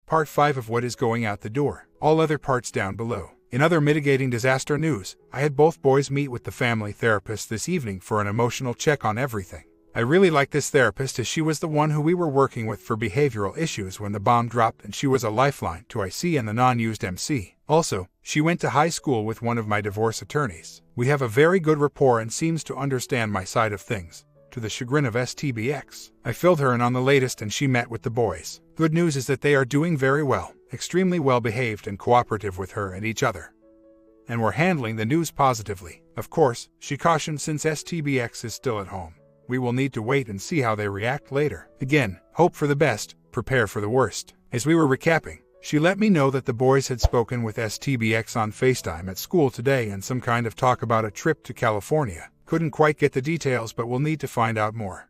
Part 5 of What is Going Out the Door. All other parts down below. In other mitigating disaster news, I had both boys meet with the family therapist this evening for an emotional check on everything. I really like this therapist as she was the one who we were working with for behavioral issues when the bomb dropped, and she was a lifeline to IC and the non-used MC. Also, she went to high school with one of my divorce attorneys. We have a very good rapport and seems to understand my side of things. To the chagrin of STBX, I filled her in on the latest and she met with the boys. Good news is that they are doing very well, extremely well behaved and cooperative with her and each other. And we're handling the news positively. Of course, she cautioned, since STBX is still at home, we will need to wait and see how they react later. Again, hope for the best, prepare for the worst. As we were recapping, she let me know that the boys had spoken with STBX on FaceTime at school today and some kind of talk about a trip to California. Couldn't quite get the details, but we'll need to find out more.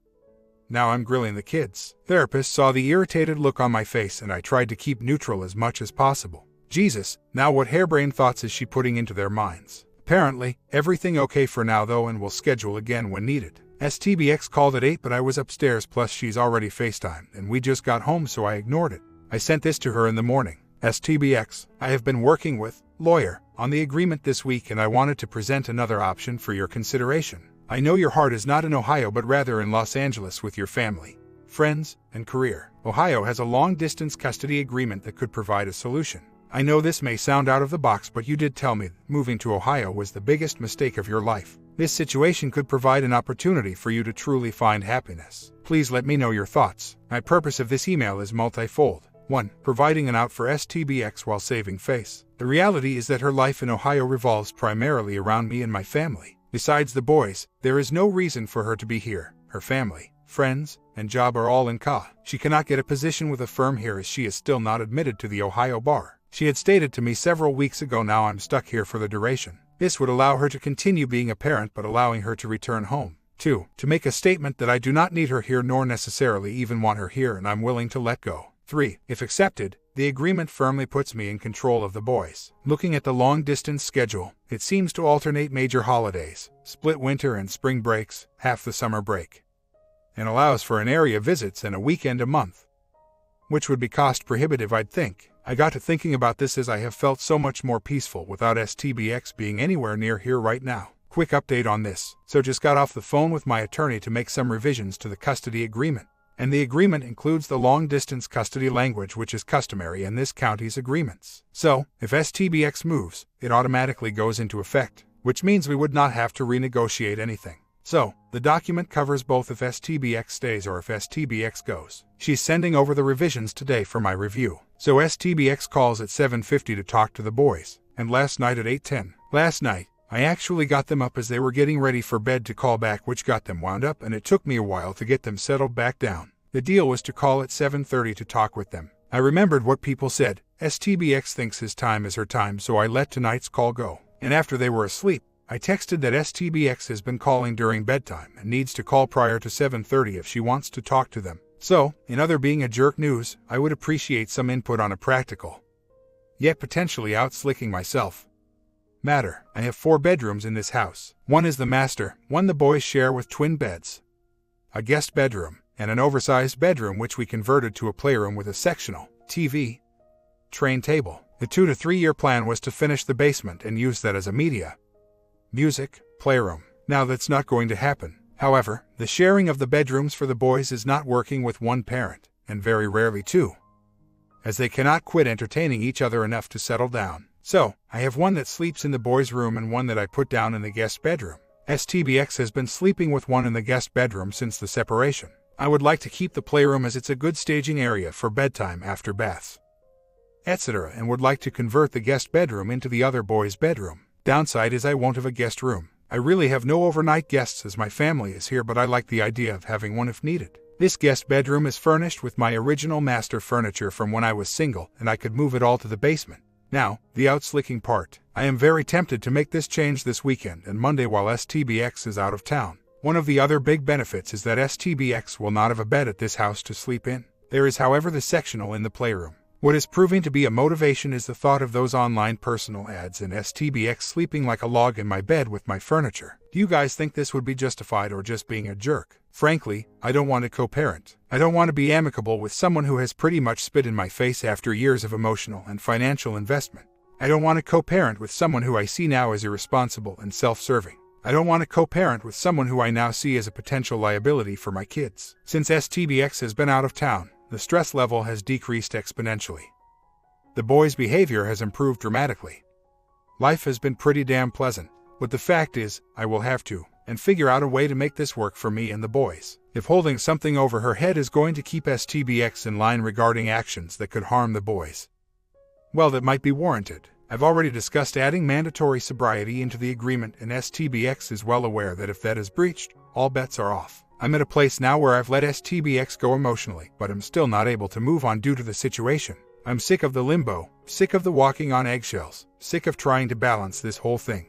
Now I'm grilling the kids. Therapist saw the irritated look on my face and I tried to keep neutral as much as possible. Jesus, now what harebrained thoughts is she putting into their minds? Apparently, everything okay for now though, and we'll schedule again when needed. STBX called at 8, but I was upstairs, plus she's already FaceTimed and we just got home, so I ignored it. I sent this to her in the morning. STBX, I have been working with lawyer on the agreement this week and I wanted to present another option for your consideration. I know your heart is not in Ohio but rather in Los Angeles with your family, friends, and career. Ohio has a long-distance custody agreement that could provide a solution. I know this may sound out of the box, but you did tell me that moving to Ohio was the biggest mistake of your life. This situation could provide an opportunity for you to truly find happiness. Please let me know your thoughts. My purpose of this email is multifold. 1. Providing an out for STBX while saving face. The reality is that her life in Ohio revolves primarily around me and my family. Besides the boys, there is no reason for her to be here. Her family, friends, and job are all in Ka. She cannot get a position with a firm here as she is still not admitted to the Ohio bar. She had stated to me several weeks ago, now I'm stuck here for the duration. This would allow her to continue being a parent but allowing her to return home. 2. To make a statement that I do not need her here nor necessarily even want her here and I'm willing to let go. 3. If accepted, the agreement firmly puts me in control of the boys. Looking at the long-distance schedule, it seems to alternate major holidays, split winter and spring breaks, half the summer break, and allows for an area visits and a weekend a month, which would be cost prohibitive, I'd think. I got to thinking about this as I have felt so much more peaceful without STBX being anywhere near here right now. Quick update on this. So just got off the phone with my attorney to make some revisions to the custody agreement. And the agreement includes the long-distance custody language, which is customary in this county's agreements. So, if STBX moves, it automatically goes into effect, which means we would not have to renegotiate anything. So, the document covers both if STBX stays or if STBX goes. She's sending over the revisions today for my review. So STBX calls at 7:50 to talk to the boys, and last night at 8:10. Last night, I actually got them up as they were getting ready for bed to call back, which got them wound up, and it took me a while to get them settled back down. The deal was to call at 7:30 to talk with them. I remembered what people said. STBX thinks his time is her time, so I let tonight's call go. And after they were asleep, I texted that STBX has been calling during bedtime and needs to call prior to 7:30 if she wants to talk to them. So, in other being a jerk news, I would appreciate some input on a practical, yet potentially out-slicking myself, matter. I have 4 bedrooms in this house. 1 is the master, 1 the boys share with twin beds, a guest bedroom, and an oversized bedroom which we converted to a playroom with a sectional TV, train table. The 2 to 3 year plan was to finish the basement and use that as a music playroom. Now that's not going to happen. However, the sharing of the bedrooms for the boys is not working with one parent, and very rarely two, as they cannot quit entertaining each other enough to settle down. So, I have 1 that sleeps in the boys' room and 1 that I put down in the guest bedroom. STBX has been sleeping with 1 in the guest bedroom since the separation. I would like to keep the playroom as it's a good staging area for bedtime, after baths, etc., and would like to convert the guest bedroom into the other boys' bedroom. Downside is I won't have a guest room. I really have no overnight guests as my family is here, but I like the idea of having one if needed. This guest bedroom is furnished with my original master furniture from when I was single, and I could move it all to the basement. Now, the outslicking part. I am very tempted to make this change this weekend and Monday while STBX is out of town. One of the other big benefits is that STBX will not have a bed at this house to sleep in. There is, however, the sectional in the playroom. What is proving to be a motivation is the thought of those online personal ads and STBX sleeping like a log in my bed with my furniture. Do you guys think this would be justified or just being a jerk? Frankly, I don't want to co-parent. I don't want to be amicable with someone who has pretty much spit in my face after years of emotional and financial investment. I don't want to co-parent with someone who I see now as irresponsible and self-serving. I don't want to co-parent with someone who I now see as a potential liability for my kids. Since STBX has been out of town, the stress level has decreased exponentially. The boys' behavior has improved dramatically. Life has been pretty damn pleasant, but the fact is, I will have to, and figure out a way to make this work for me and the boys. If holding something over her head is going to keep STBX in line regarding actions that could harm the boys, well, that might be warranted. I've already discussed adding mandatory sobriety into the agreement, and STBX is well aware that if that is breached, all bets are off. I'm at a place now where I've let STBX go emotionally, but I'm still not able to move on due to the situation. I'm sick of the limbo, sick of the walking on eggshells, sick of trying to balance this whole thing.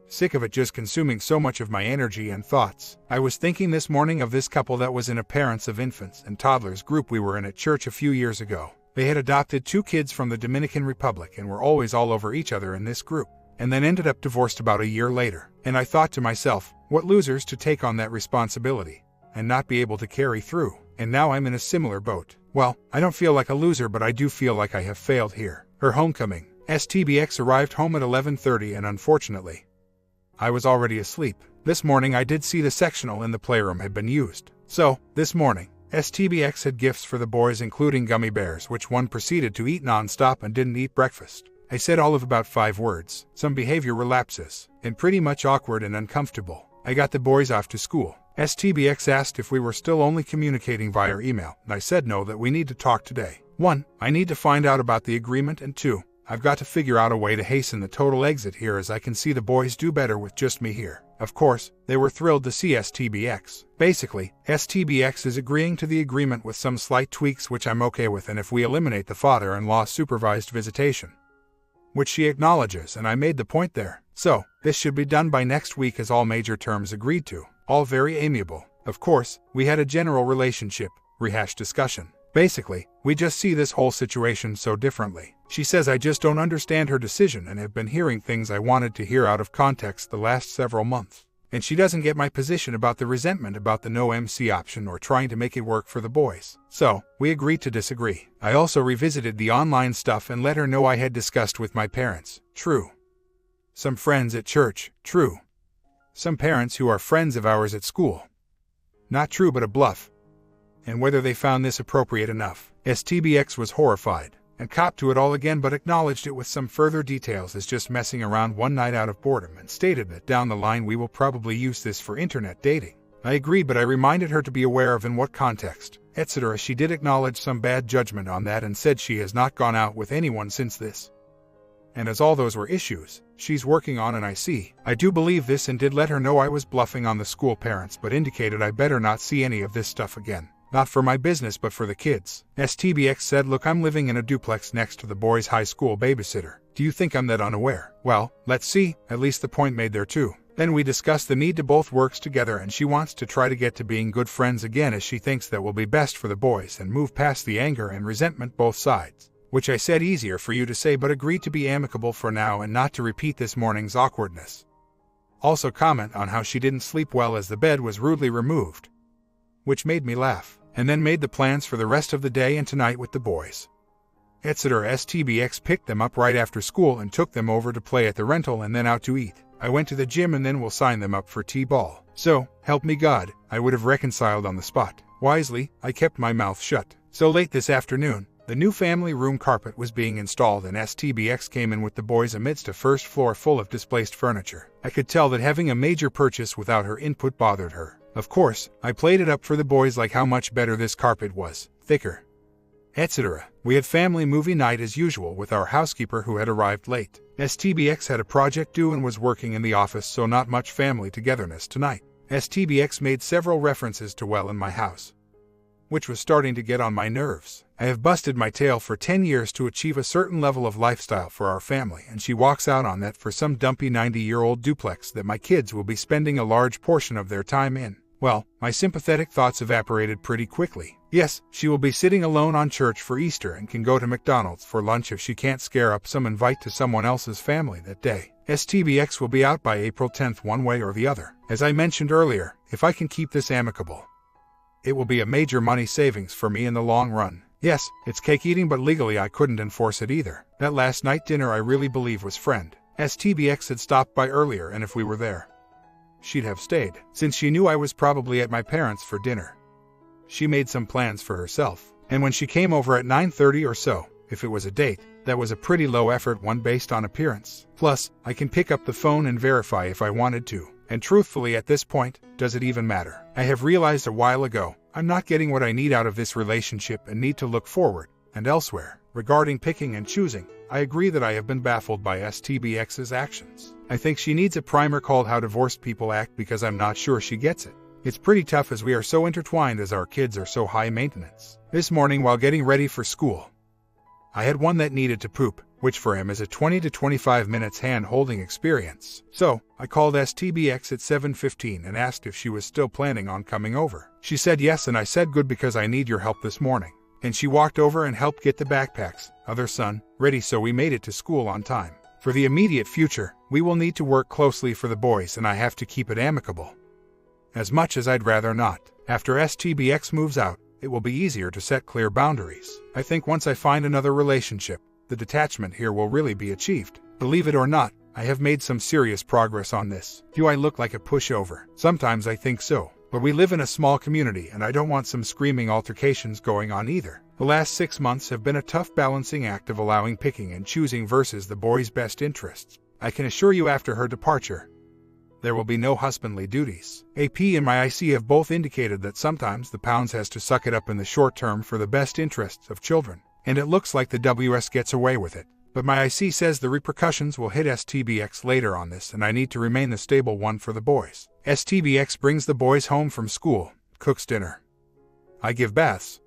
Sick of it just consuming so much of my energy and thoughts. I was thinking this morning of this couple that was in a Parents of Infants and Toddlers group we were in at church a few years ago. They had adopted 2 kids from the Dominican Republic and were always all over each other in this group, and then ended up divorced about a year later. And I thought to myself, what losers to take on that responsibility and not be able to carry through. And now I'm in a similar boat. Well, I don't feel like a loser, but I do feel like I have failed here. Her homecoming. STBX arrived home at 11:30 and unfortunately, I was already asleep. This morning I did see the sectional in the playroom had been used. So, this morning, STBX had gifts for the boys, including gummy bears, which one proceeded to eat non-stop and didn't eat breakfast. I said all of about 5 words, some behavior relapses, and pretty much awkward and uncomfortable. I got the boys off to school. STBX asked if we were still only communicating via email, and I said no, that we need to talk today. 1. I need to find out about the agreement, and 2. I've got to figure out a way to hasten the total exit here, as I can see the boys do better with just me here. Of course, they were thrilled to see STBX. Basically, STBX is agreeing to the agreement with some slight tweaks, which I'm okay with, and if we eliminate the father-in-law supervised visitation, which she acknowledges, and I made the point there. So, this should be done by next week, as all major terms agreed to. All very amiable. Of course, we had a general relationship, rehash discussion. Basically, we just see this whole situation so differently. She says I just don't understand her decision and have been hearing things I wanted to hear out of context the last several months. And she doesn't get my position about the resentment about the no MC option or trying to make it work for the boys. So, we agreed to disagree. I also revisited the online stuff and let her know I had discussed with my parents. True. Some friends at church. True. Some parents who are friends of ours at school. Not true, but a bluff. And whether they found this appropriate enough. STBX was horrified and copped to it all again, but acknowledged it with some further details as just messing around one night out of boredom, and stated that down the line we will probably use this for internet dating. I agreed, but I reminded her to be aware of in what context, etc. She did acknowledge some bad judgment on that and said she has not gone out with anyone since this. And as all those were issues she's working on, and I do believe this, and did let her know I was bluffing on the school parents, but indicated I better not see any of this stuff again. Not for my business, but for the kids. STBX said, look, I'm living in a duplex next to the boys' high school babysitter. Do you think I'm that unaware? Well, let's see, at least the point made there too. Then we discussed the need to both work together, and she wants to try to get to being good friends again, as she thinks that will be best for the boys and move past the anger and resentment both sides. Which I said easier for you to say, but agreed to be amicable for now and not to repeat this morning's awkwardness. Also comment on how she didn't sleep well as the bed was rudely removed, which made me laugh. And then made the plans for the rest of the day and tonight with the boys, etc. STBX picked them up right after school and took them over to play at the rental and then out to eat. I went to the gym and then we'll sign them up for T-ball. So, help me God, I would have reconciled on the spot. Wisely, I kept my mouth shut. So late this afternoon, the new family room carpet was being installed and STBX came in with the boys amidst a first floor full of displaced furniture. I could tell that having a major purchase without her input bothered her. Of course, I played it up for the boys like how much better this carpet was, thicker, etc. We had family movie night as usual with our housekeeper who had arrived late. STBX had a project due and was working in the office, so not much family togetherness tonight. STBX made several references to well in my house, which was starting to get on my nerves. I have busted my tail for 10 years to achieve a certain level of lifestyle for our family, and she walks out on that for some dumpy 90-year-old duplex that my kids will be spending a large portion of their time in. Well, my sympathetic thoughts evaporated pretty quickly. Yes, she will be sitting alone on church for Easter and can go to McDonald's for lunch if she can't scare up some invite to someone else's family that day. STBX will be out by April 10th one way or the other. As I mentioned earlier, if I can keep this amicable, it will be a major money savings for me in the long run. Yes, it's cake eating, but legally I couldn't enforce it either. That last night dinner I really believe was friend. STBX had stopped by earlier, and if we were there, she'd have stayed, since she knew I was probably at my parents' for dinner. She made some plans for herself, and when she came over at 9:30 or so, if it was a date, that was a pretty low-effort one based on appearance. Plus, I can pick up the phone and verify if I wanted to. And truthfully at this point, does it even matter? I have realized a while ago, I'm not getting what I need out of this relationship and need to look forward and elsewhere. Regarding picking and choosing, I agree that I have been baffled by STBX's actions. I think she needs a primer called How Divorced People Act because I'm not sure she gets it. It's pretty tough as we are so intertwined as our kids are so high maintenance. This morning while getting ready for school, I had one that needed to poop, which for him is a 20 to 25 minutes hand-holding experience. So, I called STBX at 7:15 and asked if she was still planning on coming over. She said yes, and I said good because I need your help this morning. And she walked over and helped get the backpacks, other son, ready so we made it to school on time. For the immediate future, we will need to work closely for the boys and I have to keep it amicable. As much as I'd rather not. After STBX moves out, it will be easier to set clear boundaries. I think once I find another relationship, the detachment here will really be achieved. Believe it or not, I have made some serious progress on this. Do I look like a pushover? Sometimes I think so. But we live in a small community and I don't want some screaming altercations going on either. The last 6 months have been a tough balancing act of allowing picking and choosing versus the boy's best interests. I can assure you after her departure, there will be no husbandly duties. AP and my IC have both indicated that sometimes the Pounds has to suck it up in the short term for the best interests of children. And it looks like the WS gets away with it. But my IC says the repercussions will hit STBX later on this and I need to remain the stable one for the boys. STBX brings the boys home from school, cooks dinner. I give baths.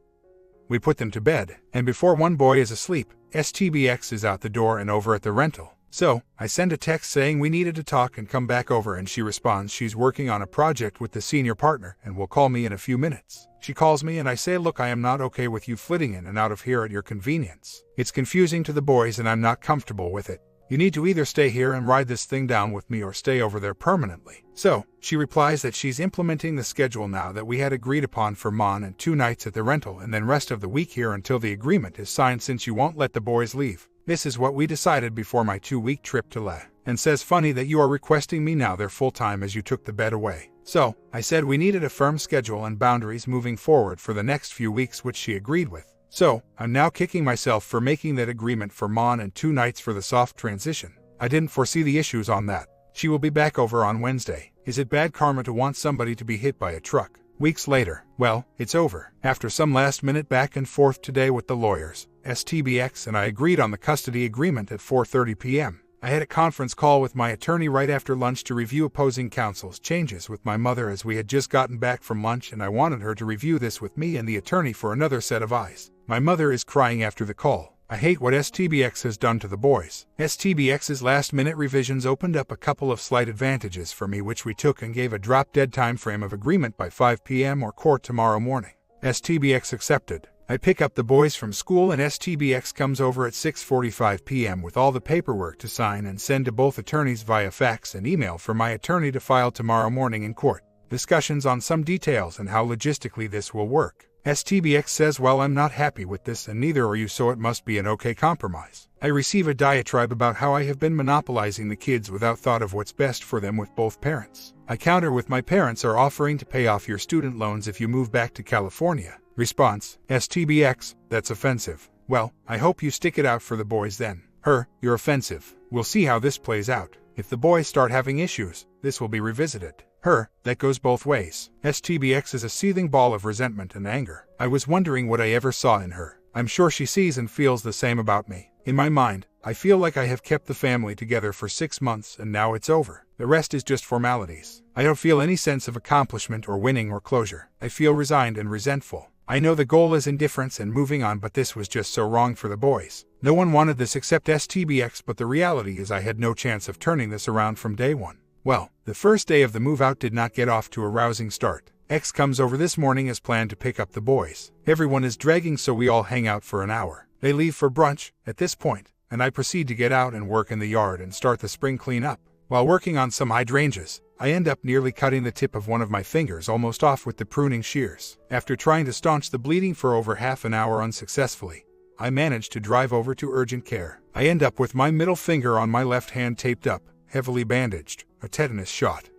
We put them to bed, and before one boy is asleep, STBX is out the door and over at the rental. So, I send a text saying we needed to talk and come back over, and she responds she's working on a project with the senior partner and will call me in a few minutes. She calls me and I say, look, I am not okay with you flitting in and out of here at your convenience. It's confusing to the boys and I'm not comfortable with it. You need to either stay here and ride this thing down with me or stay over there permanently. So, she replies that she's implementing the schedule now that we had agreed upon for Mon and 2 nights at the rental and then rest of the week here until the agreement is signed since you won't let the boys leave. This is what we decided before my 2-week trip to Le. And says funny that you are requesting me now there full-time as you took the bed away. So, I said we needed a firm schedule and boundaries moving forward for the next few weeks, which she agreed with. So, I'm now kicking myself for making that agreement for Mon and 2 nights for the soft transition. I didn't foresee the issues on that. She will be back over on Wednesday. Is it bad karma to want somebody to be hit by a truck? Weeks later, well, it's over. After some last-minute back and forth today with the lawyers, STBX and I agreed on the custody agreement at 4:30 p.m. I had a conference call with my attorney right after lunch to review opposing counsel's changes with my mother as we had just gotten back from lunch, and I wanted her to review this with me and the attorney for another set of eyes. My mother is crying after the call. I hate what STBX has done to the boys. STBX's last-minute revisions opened up a couple of slight advantages for me, which we took and gave a drop-dead time frame of agreement by 5 p.m. or court tomorrow morning. STBX accepted. I pick up the boys from school and STBX comes over at 6:45 p.m. with all the paperwork to sign and send to both attorneys via fax and email for my attorney to file tomorrow morning in court. Discussions on some details and how logistically this will work. STBX says, well, I'm not happy with this and neither are you, so it must be an okay compromise. I receive a diatribe about how I have been monopolizing the kids without thought of what's best for them with both parents. I counter with my parents are offering to pay off your student loans if you move back to California. Response, STBX, that's offensive. Well, I hope you stick it out for the boys then. Her, you're offensive. We'll see how this plays out. If the boys start having issues, this will be revisited. Her, that goes both ways. STBX is a seething ball of resentment and anger. I was wondering what I ever saw in her. I'm sure she sees and feels the same about me. In my mind, I feel like I have kept the family together for 6 months and now it's over. The rest is just formalities. I don't feel any sense of accomplishment or winning or closure. I feel resigned and resentful. I know the goal is indifference and moving on, but this was just so wrong for the boys. No one wanted this except STBX, but the reality is I had no chance of turning this around from day one. Well, the first day of the move out did not get off to a rousing start. X comes over this morning as planned to pick up the boys. Everyone is dragging, so we all hang out for an hour. They leave for brunch at this point, and I proceed to get out and work in the yard and start the spring cleanup. While working on some hydrangeas, I end up nearly cutting the tip of one of my fingers almost off with the pruning shears. After trying to staunch the bleeding for over half an hour unsuccessfully, I manage to drive over to urgent care. I end up with my middle finger on my left hand taped up, heavily bandaged, a tetanus shot,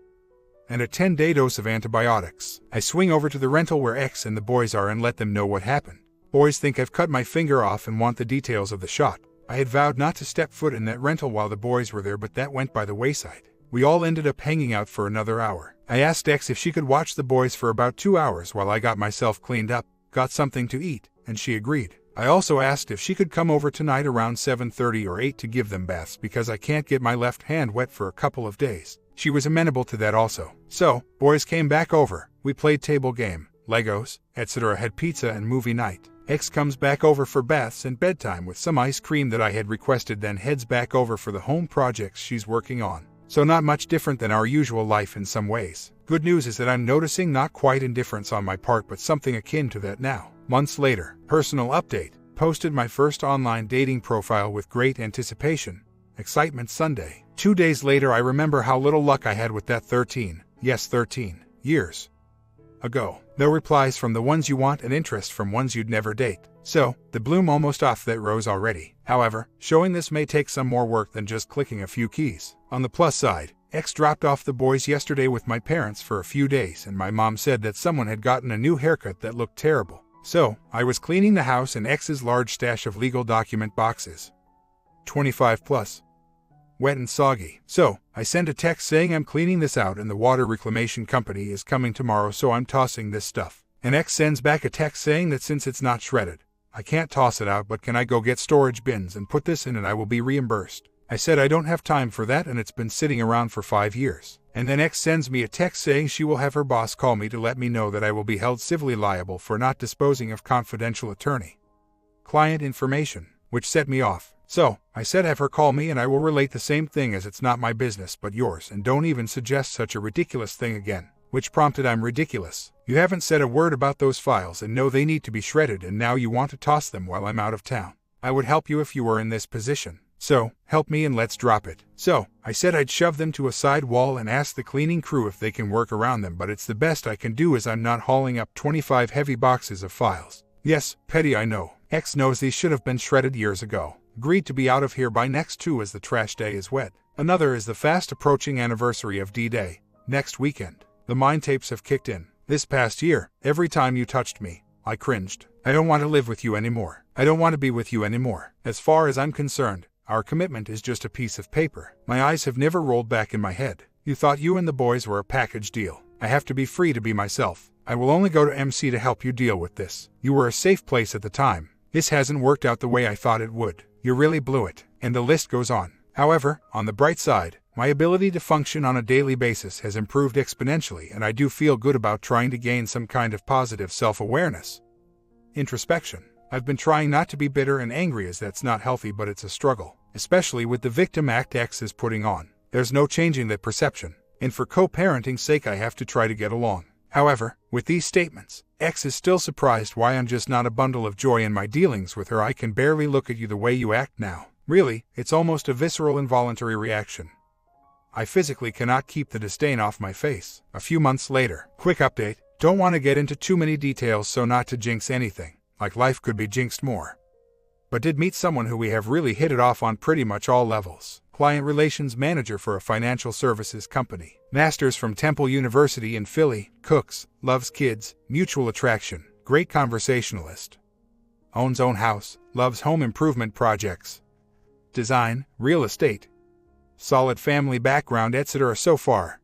and a 10-day dose of antibiotics. I swing over to the rental where X and the boys are and let them know what happened. Boys think I've cut my finger off and want the details of the shot. I had vowed not to step foot in that rental while the boys were there, but that went by the wayside. We all ended up hanging out for another hour. I asked X if she could watch the boys for about 2 hours while I got myself cleaned up, got something to eat, and she agreed. I also asked if she could come over tonight around 7:30 or 8 to give them baths because I can't get my left hand wet for a couple of days. She was amenable to that also. So, boys came back over, we played table game, Legos, etc., had pizza and movie night. X comes back over for baths and bedtime with some ice cream that I had requested, then heads back over for the home projects she's working on. So not much different than our usual life in some ways. Good news is that I'm noticing not quite indifference on my part, but something akin to that now. Months later, personal update, posted my first online dating profile with great anticipation. Excitement Sunday. 2 days later I remember how little luck I had with that 13 years ago. No replies from the ones you want and interest from ones you'd never date. So, the bloom almost off that rose already. However, showing this may take some more work than just clicking a few keys. On the plus side, X dropped off the boys yesterday with my parents for a few days, and my mom said that someone had gotten a new haircut that looked terrible. So, I was cleaning the house and X's large stash of legal document boxes. 25 plus. Wet and soggy. So, I sent a text saying I'm cleaning this out and the water reclamation company is coming tomorrow, so I'm tossing this stuff. And X sends back a text saying that since it's not shredded, I can't toss it out, but can I go get storage bins and put this in and I will be reimbursed. I said I don't have time for that and it's been sitting around for 5 years. And then X sends me a text saying she will have her boss call me to let me know that I will be held civilly liable for not disposing of confidential attorney-client information, which set me off. So, I said have her call me and I will relate the same thing as it's not my business but yours, and don't even suggest such a ridiculous thing again. Which prompted I'm ridiculous. You haven't said a word about those files and know they need to be shredded, and now you want to toss them while I'm out of town. I would help you if you were in this position. So, help me and let's drop it. So, I said I'd shove them to a side wall and ask the cleaning crew if they can work around them, but it's the best I can do as I'm not hauling up 25 heavy boxes of files. Yes, petty I know. X knows these should have been shredded years ago. Agreed to be out of here by next 2 as the trash day is wet. Another is the fast approaching anniversary of D-Day, next weekend. The mind tapes have kicked in. This past year, every time you touched me, I cringed. I don't want to live with you anymore. I don't want to be with you anymore. As far as I'm concerned, our commitment is just a piece of paper. My eyes have never rolled back in my head. You thought you and the boys were a package deal. I have to be free to be myself. I will only go to MC to help you deal with this. You were a safe place at the time. This hasn't worked out the way I thought it would. You really blew it. And the list goes on. However, on the bright side, my ability to function on a daily basis has improved exponentially, and I do feel good about trying to gain some kind of positive self-awareness. Introspection. I've been trying not to be bitter and angry, as that's not healthy, but it's a struggle, especially with the victim act X is putting on. There's no changing that perception, and for co-parenting's sake I have to try to get along. However, with these statements, X is still surprised why I'm just not a bundle of joy in my dealings with her. I can barely look at you the way you act now. Really, it's almost a visceral involuntary reaction. I physically cannot keep the disdain off my face. A few months later, quick update, don't want to get into too many details so not to jinx anything, like life could be jinxed more. But did meet someone who we have really hit it off on pretty much all levels. Client relations manager for a financial services company. Masters from Temple University in Philly, cooks, loves kids, mutual attraction, great conversationalist. Owns own house, loves home improvement projects. Design, real estate. Solid family background, etc. So far,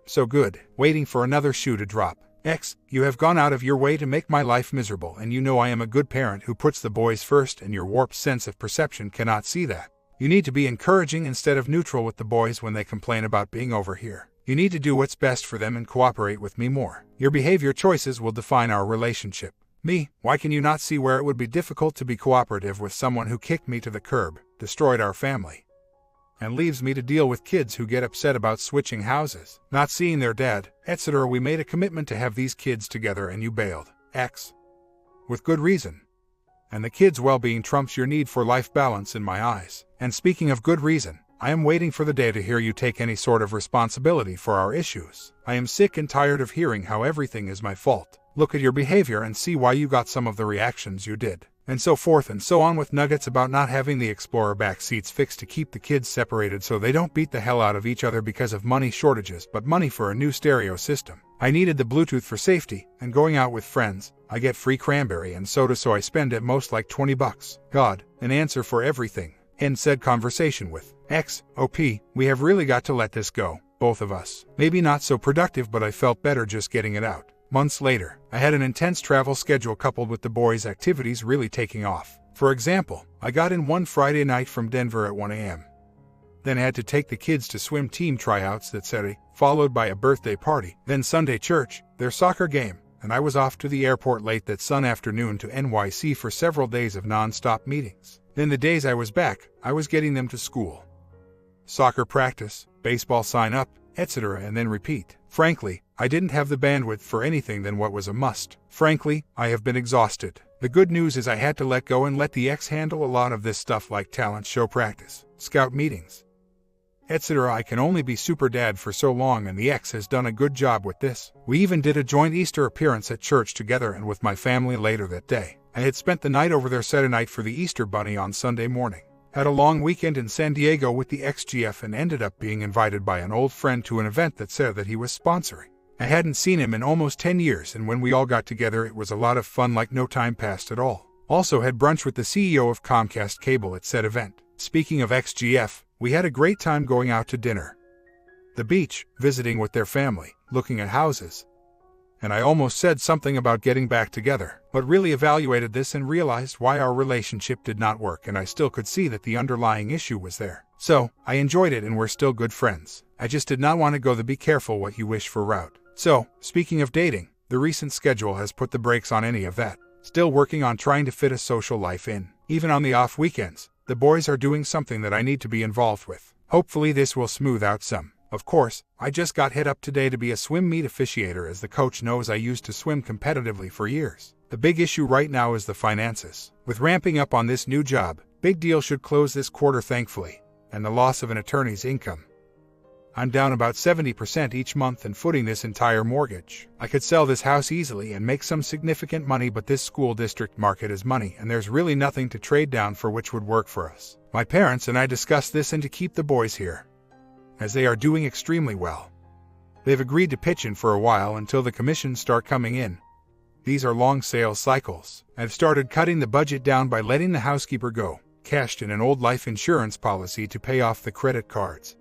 so good. Waiting for another shoe to drop. X, you have gone out of your way to make my life miserable, and you know I am a good parent who puts the boys first, and your warped sense of perception cannot see that. You need to be encouraging instead of neutral with the boys when they complain about being over here. You need to do what's best for them and cooperate with me more. Your behavior choices will define our relationship. Me, why can you not see where it would be difficult to be cooperative with someone who kicked me to the curb, destroyed our family? and leaves me to deal with kids who get upset about switching houses, not seeing their dad, etc. We made a commitment to have these kids together and you bailed. X. With good reason. And the kids' well-being trumps your need for life balance in my eyes. And speaking of good reason, I am waiting for the day to hear you take any sort of responsibility for our issues. I am sick and tired of hearing how everything is my fault. Look at your behavior and see why you got some of the reactions you did. And so forth and so on with nuggets about not having the Explorer back seats fixed to keep the kids separated so they don't beat the hell out of each other because of money shortages, but money for a new stereo system. I needed the Bluetooth for safety, and going out with friends, I get free cranberry and soda so I spend at most like $20. God, an answer for everything. End said conversation with X. OP, we have really got to let this go, both of us. Maybe not so productive, but I felt better just getting it out. Months later, I had an intense travel schedule coupled with the boys' activities really taking off. For example, I got in one Friday night from Denver at 1 a.m. Then had to take the kids to swim team tryouts that Saturday, followed by a birthday party, then Sunday church, their soccer game, and I was off to the airport late that Sunday afternoon to NYC for several days of non-stop meetings. Then the days I was back, I was getting them to school. Soccer practice, baseball sign-up, etc. and then repeat. Frankly, I didn't have the bandwidth for anything than what was a must. Frankly, I have been exhausted. The good news is I had to let go and let the ex handle a lot of this stuff like talent show practice, scout meetings, etc. I can only be super dad for so long, and the ex has done a good job with this. We even did a joint Easter appearance at church together and with my family later that day. I had spent the night over there Saturday night for the Easter bunny on Sunday morning. Had a long weekend in San Diego with the ex-GF and ended up being invited by an old friend to an event that said that he was sponsoring. I hadn't seen him in almost 10 years, and when we all got together it was a lot of fun like no time passed at all. Also had brunch with the CEO of Comcast Cable at said event. Speaking of ex-GF, we had a great time going out to dinner, the beach, visiting with their family, looking at houses. And I almost said something about getting back together, but really evaluated this and realized why our relationship did not work, and I still could see that the underlying issue was there. So, I enjoyed it and we're still good friends. I just did not want to go the be careful what you wish for route. So, speaking of dating, the recent schedule has put the brakes on any of that. Still working on trying to fit a social life in. Even on the off weekends, the boys are doing something that I need to be involved with. Hopefully this will smooth out some. Of course, I just got hit up today to be a swim meet officiator, as the coach knows I used to swim competitively for years. The big issue right now is the finances. With ramping up on this new job, big deal should close this quarter thankfully, and the loss of an attorney's income. I'm down about 70% each month and footing this entire mortgage. I could sell this house easily and make some significant money, but this school district market is money and there's really nothing to trade down for which would work for us. My parents and I discussed this and to keep the boys here, as they are doing extremely well. They've agreed to pitch in for a while until the commissions start coming in. These are long sales cycles. I've started cutting the budget down by letting the housekeeper go, cashed in an old life insurance policy to pay off the credit cards,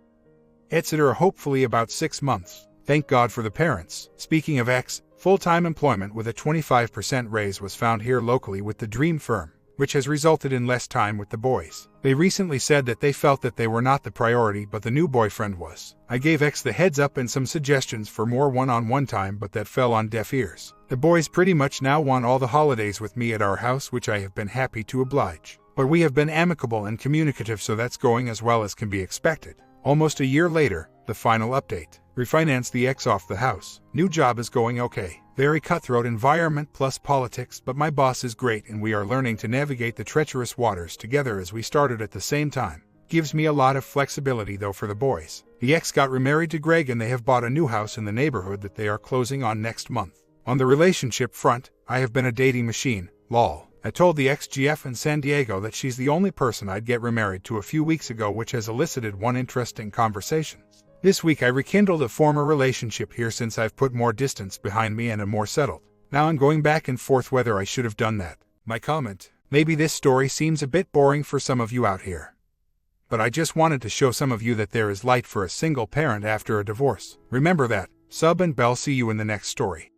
etc. Hopefully about 6 months. Thank God for the parents. Speaking of X, full-time employment with a 25% raise was found here locally with the Dream Firm, which has resulted in less time with the boys. They recently said that they felt that they were not the priority, but the new boyfriend was. I gave X the heads up and some suggestions for more one-on-one time, but that fell on deaf ears. The boys pretty much now want all the holidays with me at our house, which I have been happy to oblige. But we have been amicable and communicative, so that's going as well as can be expected. Almost a year later, the final update. Refinance the ex off the house. New job is going okay. Very cutthroat environment plus politics, but my boss is great and we are learning to navigate the treacherous waters together as we started at the same time. Gives me a lot of flexibility though for the boys. The ex got remarried to Greg and they have bought a new house in the neighborhood that they are closing on next month. On the relationship front, I have been a dating machine, lol. I told the ex-GF in San Diego that she's the only person I'd get remarried to a few weeks ago, which has elicited one interesting conversation. This week I rekindled a former relationship here since I've put more distance behind me and am more settled. Now I'm going back and forth whether I should have done that. My comment: maybe this story seems a bit boring for some of you out here, but I just wanted to show some of you that there is light for a single parent after a divorce. Remember that. Sub and Bell, see you in the next story.